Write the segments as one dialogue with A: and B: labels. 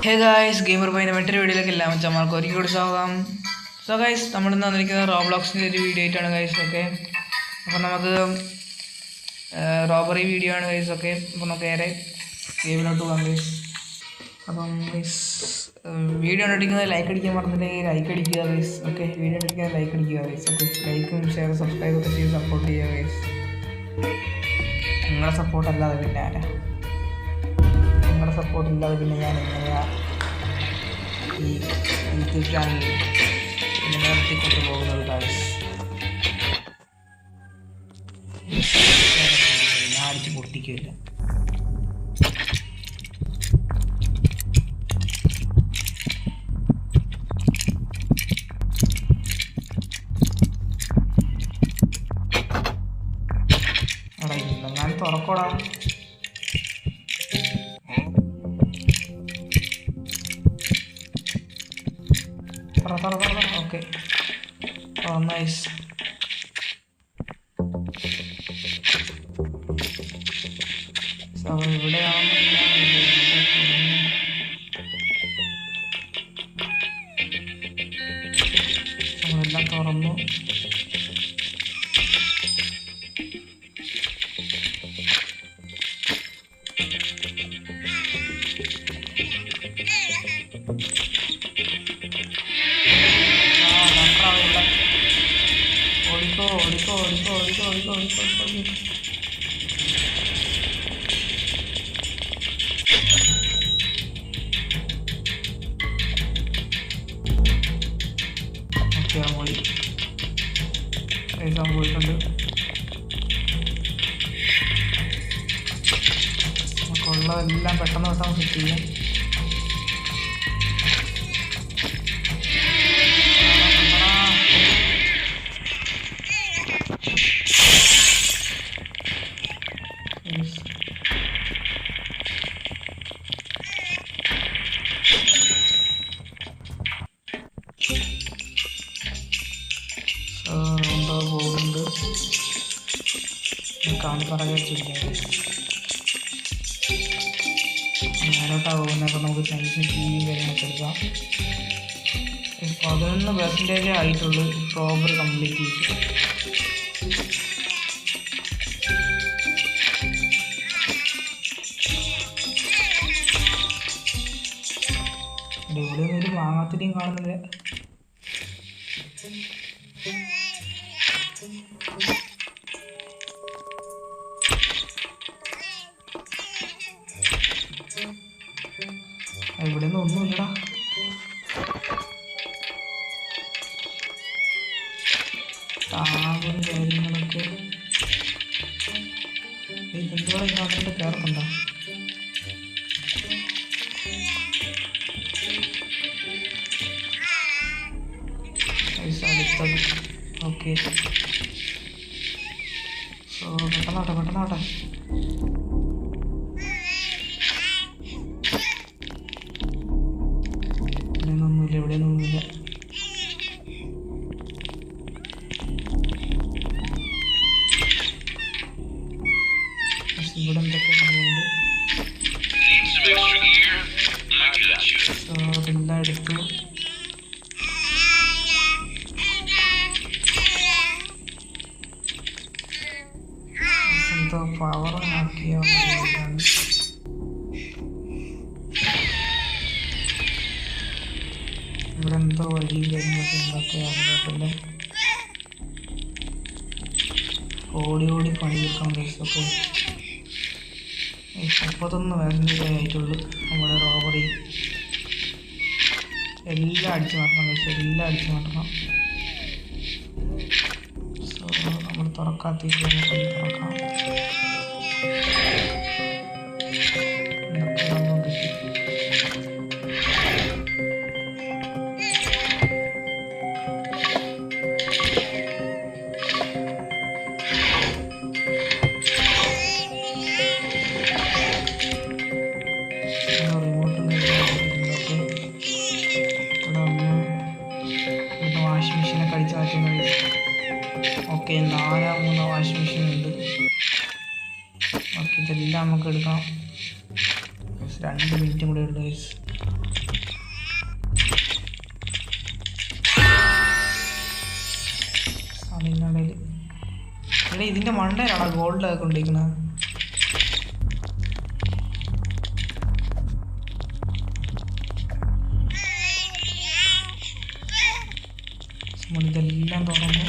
A: Hey guys, gamer ബൈൻ്റെ മറ്റൊരു വീഡിയോയിലേക്ക് എല്ലാം ചമ്മൾക്ക് ഒരിക്കൽ കൂടി സ്വാഗതം. സോ ഗൈസ്, നമ്മളിന്ന് വന്നിരിക്കുന്നത് റോബ്ലോക്സിൻ്റെ ഒരു വീഡിയോ ആയിട്ടാണ് ഗൈസ്. ഓക്കെ, അപ്പോൾ നമുക്ക് റോബറി വീഡിയോ ആണ് ഗൈസ്. ഓക്കെ, അപ്പോൾ നമുക്ക് നേരെ ഗെയിമിലോട്ട് പോകാം ഗൈസ്. അപ്പം ഗൈസ്, വീഡിയോ കണ്ടിരിക്കുന്നത് ലൈക്ക് അടിക്കാൻ മറന്നില്ലെങ്കിൽ ലൈക്ക് അടിക്കുക ഗൈസ്. ഓക്കെ, വീഡിയോ കണ്ടിരിക്കുന്നത് ലൈക്ക് അടിക്കുക ഗൈസ്. ഓക്കെ, ലൈക്കും ഷെയർ സബ്സ്ക്രൈബ് ഒക്കെ ചെയ്ത് സപ്പോർട്ട് ചെയ്യുക ഗൈസ്. നിങ്ങളുടെ സപ്പോർട്ട് അല്ലാതെ പിന്നെ ആരാ? നിങ്ങളുടെ സപ്പോർട്ട് ഇല്ലാതെ പിന്നെ ഞാൻ എങ്ങനെയാണ് ഈ യൂട്യൂബ് ചാനലിൽ നിലനിർത്തിക്കൊണ്ട് പോകുന്നത് ഗൈസ്? ഞാൻ അടിച്ച് പൊട്ടിക്കില്ല. ഞാൻ തുറക്കോടാ. Okay, nice. ഇവിടെയാണ് നമ്മളെല്ലാം തുറന്നു. പോയിട്ടുണ്ട്. നമുക്കുള്ളതെല്ലാം പെട്ടെന്ന് സെറ്റ് ചെയ്യാം. പോകുന്നുണ്ട്, കാണി പറയാൻ ഞാനോട്ടാ പോകുന്നപ്പോൾ നമുക്ക് നൈസ് ടിവിയും കാര്യങ്ങളൊക്കെ എടുക്കാം. 11% ആയിട്ടുള്ളൂ റോബറി കംപ്ലീറ്റ് ചെയ്തു. ഇവിടെ ഒരു മാങ്ങാത്തിരിയും കാണുന്നില്ല. ഇവിടെ നിന്ന് ഒന്നുമില്ലടാ. താങ്ങും കാര്യങ്ങളൊക്കെ എന്തുകൂടെ ഇങ്ങോട്ട് കയറുന്നുണ്ടോ? അടുത്തത്. ഓക്കെ, സോ പെട്ടെന്നാട്ടെ. ഇവിടെയൊന്നുമില്ല. ഇവിടെ എന്തൊക്കെ സംഭവമുണ്ട്? സോ അതെല്ലാം എടുത്തു. എന്തോ പവർ ആക്കിയ ഇവിടെ എന്തോ വഴിയും കാര്യങ്ങളൊക്കെ ഉണ്ടാക്കിയ ഓടി പണി തീർക്കാൻ ഗൈസ്. ഓക്കെ, 31% ആയിട്ടുള്ളൂ നമ്മുടെ റോബറി. എല്ലാം അടിച്ചു മാറ്റണം ഗൈസ്, എല്ലാം അടിച്ചു മാറ്റണം. സോ നമ്മൾ തുറക്കാത്ത തുറക്കാം. വാഷിംഗ് മെഷീനൊക്കെ അടിച്ചു മാറ്റുന്നത്. ഓക്കെ, 4-3 വാഷിംഗ് മെഷീൻ ഉണ്ട്. ഓക്കെ, ഇതെല്ലാം നമുക്ക് എടുക്കാം. 2 മിനിറ്റും കൂടെ ഉണ്ട് ഗൈസ്. ഇതിനിടയിൽ എടാ ഇതിൻ്റെ മണ്ടയിലാണോ ഗോൾഡൊക്കെ കൊണ്ടിരിക്കുന്നത്? നമ്മളിതെല്ലാം തുറന്ന്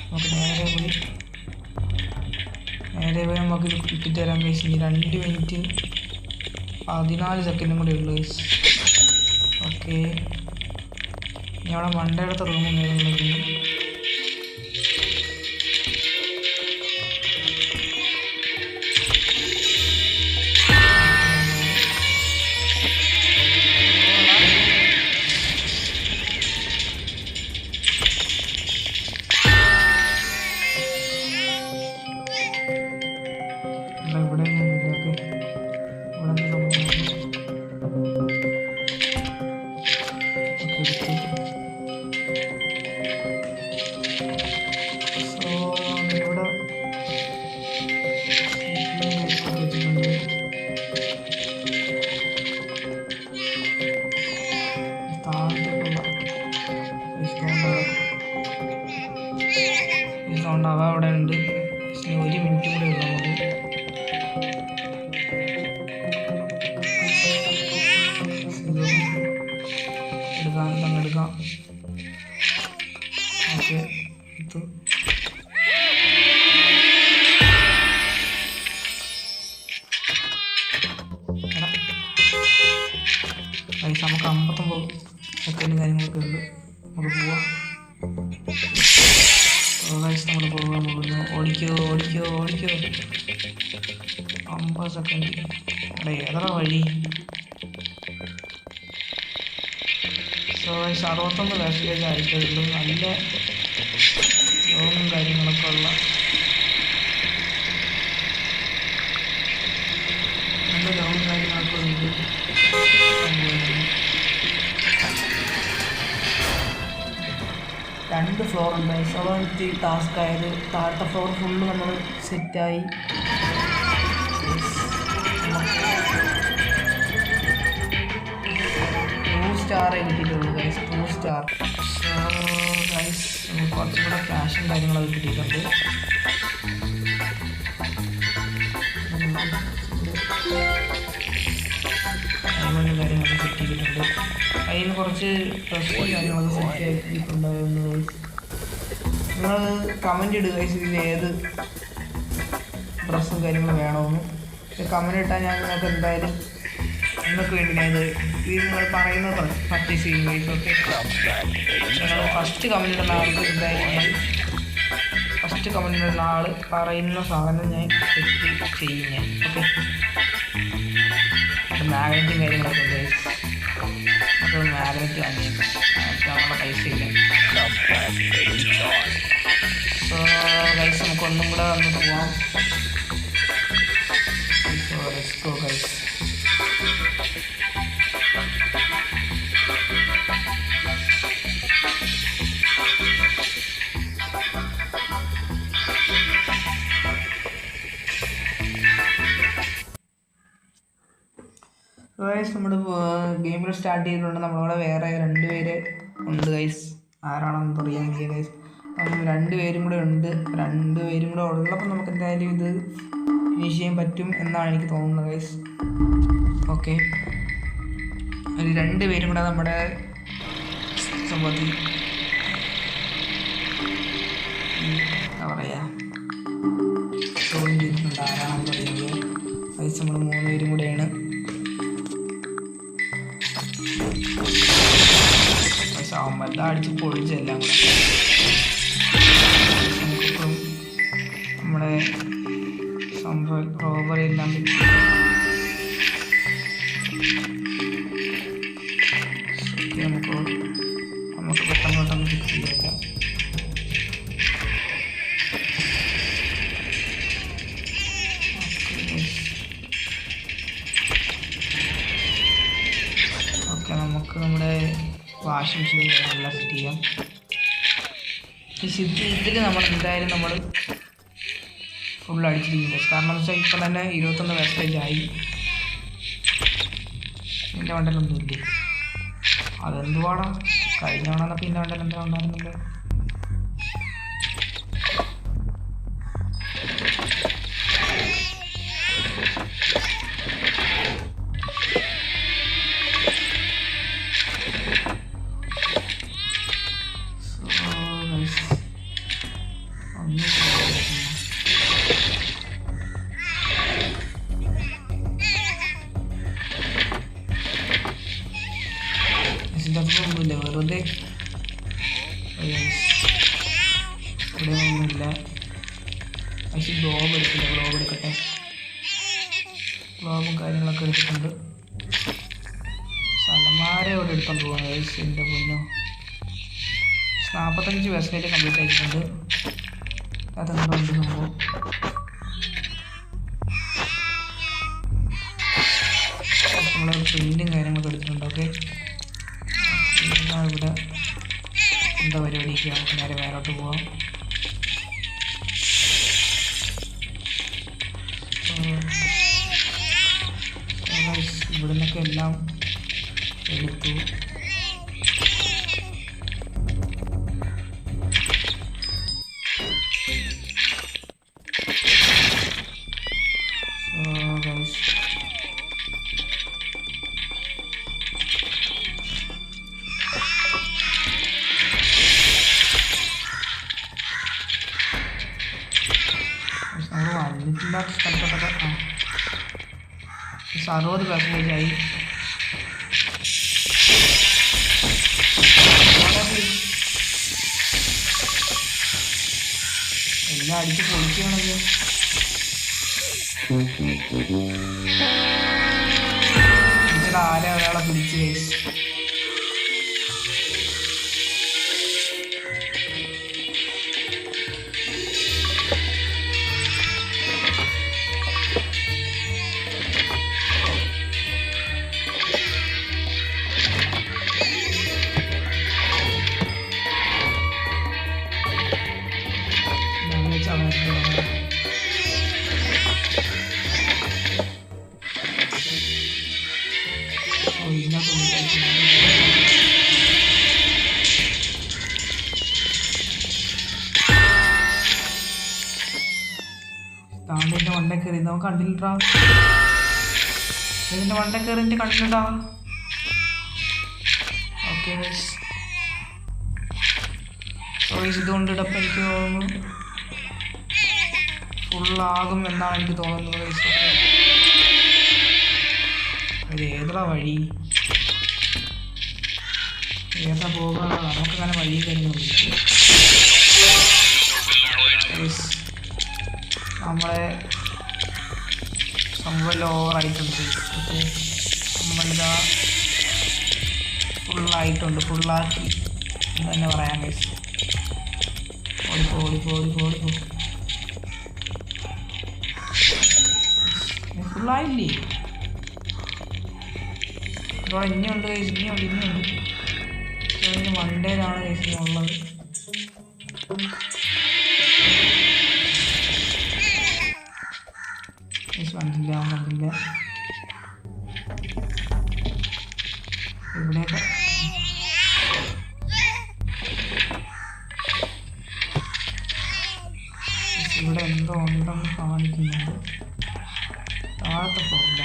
A: നമുക്ക് നേരെ പോയി നമുക്ക് ഇത് കിട്ടിത്തരാൻ കഴിച്ചു. ഇനി 2 മിനിറ്റ് 14 സെക്കൻഡും കൂടെ ഉള്ളു. ഓക്കെ, ഇനി അവിടെ മണ്ടയിടത്തെ റൂമും കാര്യങ്ങളൊക്കെ ഉണ്ടാവാം. അവിടെ ഉണ്ട്. 1 മിനിറ്റ് കൂടെ ഉള്ളു നമുക്ക് എടുക്കാം. ഓക്കെ, ഇത് നമുക്ക് 59 സെക്കൻഡ് കാര്യങ്ങളൊക്കെ ഉണ്ട്. നമുക്ക് പോവാം. നമ്മൾ പോകാൻ പോകുന്നു. ഓടിക്കോ 50 സെക്കൻഡ്. അവിടെ ഏതാ വഴി? 69 വേസ്റ്റേജ് ആയിട്ടുള്ളൂ. നല്ല ലോങ്ങും കാര്യങ്ങളൊക്കെ ഉള്ള നല്ല ലോങ്ങും കാര്യങ്ങളൊക്കെ ഉണ്ട്. 2 ഫ്ലോർ ഉണ്ട്. അതാണ് ഇത്തിരി ടാസ്ക് ആയത്. താഴത്തെ ഫ്ലോർ ഫുള്ള് നമ്മൾ സെറ്റായി. 2 സ്റ്റാറേ കിട്ടിയിട്ടുള്ളൂ ഗൈസ്. 2 സ്റ്റാർ. ഗൈസ് കുറച്ചും കൂടെ ക്യാഷും കാര്യങ്ങളൊക്കെ കിട്ടിയിട്ടുണ്ട്. ഡയമണ്ടും കാര്യങ്ങളൊക്കെ സെറ്റ് ചെയ്തിട്ടുണ്ട്. അതിന് കുറച്ച് ഡ്രസ്സും കാര്യങ്ങളൊക്കെ സെറ്റ് ആക്കിയിട്ടുണ്ടായിരുന്നു. നിങ്ങൾ കമൻറ്റ് ഇടുക ഇതിൽ ഏത് ഡ്രസ്സും കാര്യങ്ങളും വേണമെന്ന്. കമൻറ്റ് ഇട്ടാൽ ഞാൻ നിങ്ങൾക്ക് എന്തായാലും നിങ്ങൾക്ക് വേണ്ടി ഞാൻ ഇത് നിങ്ങൾ പറയുന്നത് പർച്ചേസ് ചെയ്യും ഗൈസ്. ഓക്കെ, നിങ്ങൾ ഫസ്റ്റ് കമൻറ്റ് ഇടുന്ന ആൾക്ക് എന്തായാലും ഞാൻ ഫസ്റ്റ് കമൻറ്റ് ഇടുന്ന ആൾ പറയുന്ന സാധനം ഞാൻ സെറ്റ് ചെയ്യും ഞാൻ. ഓക്കെ, മാഗ്നറ്റും കാര്യങ്ങളൊക്കെ ഉണ്ട്. അപ്പോൾ മാഗ്നറ്റ് വാങ്ങിയേക്കാം. നമ്മുടെ പൈസ ഇല്ല. സോ ഗൈസ് നമുക്ക് ഒന്നും കൂടെ വന്ന് പോവാം. So let's go guys. Guys നമ്മുടെ ഗെയിമിൽ സ്റ്റാർട്ട് ചെയ്തിട്ടുണ്ട്. നമ്മളവിടെ വേറെ 2 പേര് ഉണ്ട് ഗൈസ്. ആരാണെന്ന് പറയാൻ എനിക്ക് ഗൈസ്. 2 പേരും കൂടെ ഉണ്ട്. 2 പേരും കൂടെ ഉള്ളപ്പോൾ നമുക്ക് എന്തായാലും ഇത് ഫിനിഷ് ചെയ്യാൻ പറ്റും എന്നാണ് എനിക്ക് തോന്നുന്നത് ഗൈസ്. ഓക്കെ, ഒരു 2 പേരും കൂടെ നമ്മുടെ സംഭവത്തിൽ എന്താ പറയുക ജോയിൻ ചെയ്തിട്ടുണ്ട്. ആരാണെന്ന് പറയുന്നത് ഗൈസ്. നമ്മൾ 3 പേരും കൂടെയാണ്. എല്ലാം അടിച്ച് പൊളിച്ചെല്ലാം കൂടെ നമുക്കിപ്പം നമ്മുടെ സംഭവം റോബറി എല്ലാം നമുക്ക് പെട്ടെന്ന് ഫിക്സ് ചെയ്യാം. ഓക്കെ, നമുക്ക് നമ്മുടെ വാഷിംഗ് മെഷീൻ എല്ലാം സെറ്റ് ചെയ്യാം. ഇതിൽ നമ്മൾ എന്തായാലും നമ്മൾ ഫുൾ അടിച്ചിരിക്കും. കാരണം എന്ന് വെച്ചാൽ ഇപ്പം തന്നെ 21 വേസ്റ്റേജ് ആയി. എൻ്റെ വണ്ടലൊന്നും ഇല്ലേ? അതെന്തുവാടാ കഴിഞ്ഞ തവണ പിന്നെ വണ്ടൽ എന്താ ഉണ്ടായിരുന്നില്ല. ഇതിൻ്റെ അതൊന്നുമില്ല, വെറുതെ ഇവിടെ ഒന്നുമില്ല. പക്ഷേ ഗ്ലോബ് എടുക്കില്ല, ഗ്ലോബ് എടുക്കട്ടെ. ഗ്ലോബും കാര്യങ്ങളൊക്കെ എടുത്തിട്ടുണ്ട്. സ്ഥലമാരെ ഇവിടെ എടുത്തോണ്ട് പോകാം ഗൈസ്. എൻ്റെ പൊന്നോ, 45% കംപ്ലീറ്റ് ആയിട്ടുണ്ട്. അതെന്തുകൊണ്ട് സംഭവം നമ്മൾ പെയിൻറ്റും കാര്യങ്ങളൊക്കെ എടുത്തിട്ടുണ്ട്. ഓക്കെ, ഇവിടെ എന്താ പരിപാടിക്ക് നമുക്ക് നേരെ മേലോട്ട് പോവാം. ഇവിടെ നിന്നൊക്കെ എല്ലാം എടുത്തു. നമ്മൾ വന്നിട്ടില്ലാത്ത സ്ഥലത്തൊക്കെ 60% ആയി. എല്ലാം അടിച്ച് പൊളിക്കുകയാണല്ലോ. ആരെ ഒരാളെ പിടിച്ച് കഴിച്ചു. താണ്ടിൻ്റെ വണ്ട കയറി നമ്മൾ കണ്ടില്ലടാ. ഇതിൻ്റെ വണ്ട കയറി കണ്ടില്ലടാ. ഓക്കെ ഇതുകൊണ്ട് ഇടപ്പം എനിക്ക് തോന്നുന്നു ഫുള്ളാകും എന്നാണ് എനിക്ക് തോന്നുന്നത്. ഇത് ഏതാ വഴി, ഏതാ പോകാൻ? നമുക്കങ്ങനെ വഴി കാര്യങ്ങളൊന്നുമില്ല. നമ്മളെ സംഭവം ഓവറായിട്ടുണ്ട്. ഓക്കെ, നമ്മളിതാ ഫുള്ളായിട്ടുണ്ട്, ഫുള്ളാക്കി എന്ന് തന്നെ പറയാം ഗൈസ്. ഓടിപ്പോ ഓടിപ്പോ ഓടിപ്പോ ഓടിപ്പോ. ഫുള്ളായില്ലേ? ഇവിടെ ഇനിയുണ്ട് ഗൈസ്, ഇനിയുണ്ട് ഇനിയുണ്ട്. ഇതിന് വണ്ടേലാണ് ഗൈസ് ഉള്ളത്. കണ്ടില്ല, കണ്ടില്ല. ഇവിടെയൊക്കെ ഇവിടെ എന്തോ ഉണ്ടെന്ന് കാണിക്കുന്നുണ്ട്. താഴത്തെ ഫ്ലോറില്ല.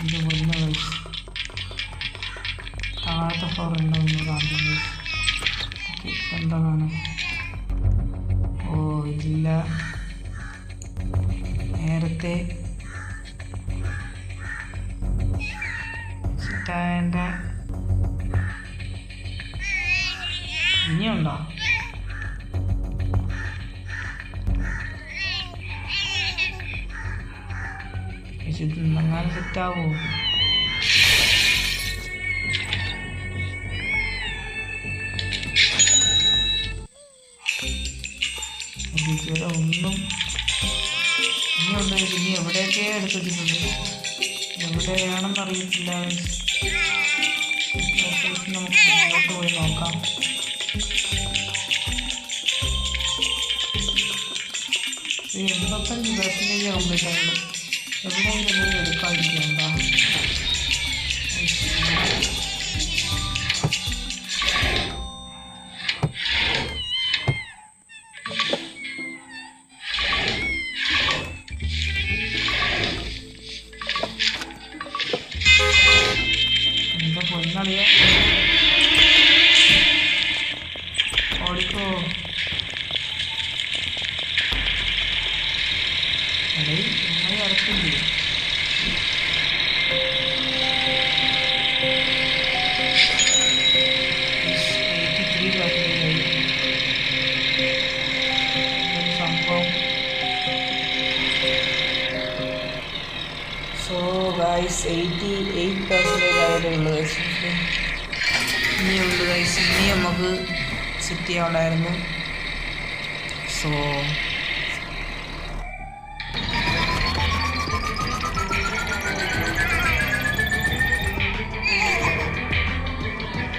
A: ഇത് മുന്നേ കഴിച്ചു. താഴത്തെ ഫ്ലോർ ഉണ്ടോന്ന് കാണിക്കുന്നു. എന്താ കാണാൻ? ഓ ഇതില്ല, നേരത്തെ സിറ്റാൻ്റെ ഇനിയുണ്ടോ? ഇത് ഇന്നെങ്ങാനും സെറ്റാവോ? ഒന്നും ഇനിയുണ്ട്. ഇനി എവിടെയൊക്കെ എടുത്ത് വെച്ചിട്ടുണ്ട്, എവിടെയാണെന്ന് അറിയത്തില്ല. നമുക്ക് മുന്നോട്ട് പോയി നോക്കാം. ഈ 85% കംപ്ലീറ്റ് ആയുള്ളൂ. എവിടെയെങ്കിലും എടുക്കാതിരിക്കണ്ട. എന്താ പൊന്നളിയ ഓടിക്കോ. എടേ നിങ്ങൾ ഇറക്കില്ലേ? ഗൈസ് 88% ആയിട്ടേ ഉള്ളൂ ഗൈസ്. ഇനിയുണ്ട് ഗൈസ്, ഇനി നമുക്ക് സെറ്റ് ചെയ്യാനുണ്ടായിരുന്നു. സോ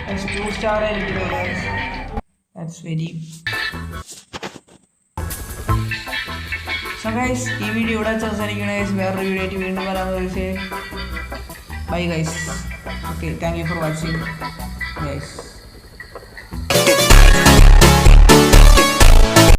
A: That's 2 star ആയിരിക്കും guys. That's very. So guys, ഈ വീഡിയോ ഇവിടെ അവസാനിക്കുകയാണ് ഗൈസ്. വേറൊരു വീഡിയോ ആയിട്ട് വീണ്ടും വരാമെന്ന് guys. Bye guys. Okay, thank you for watching guys.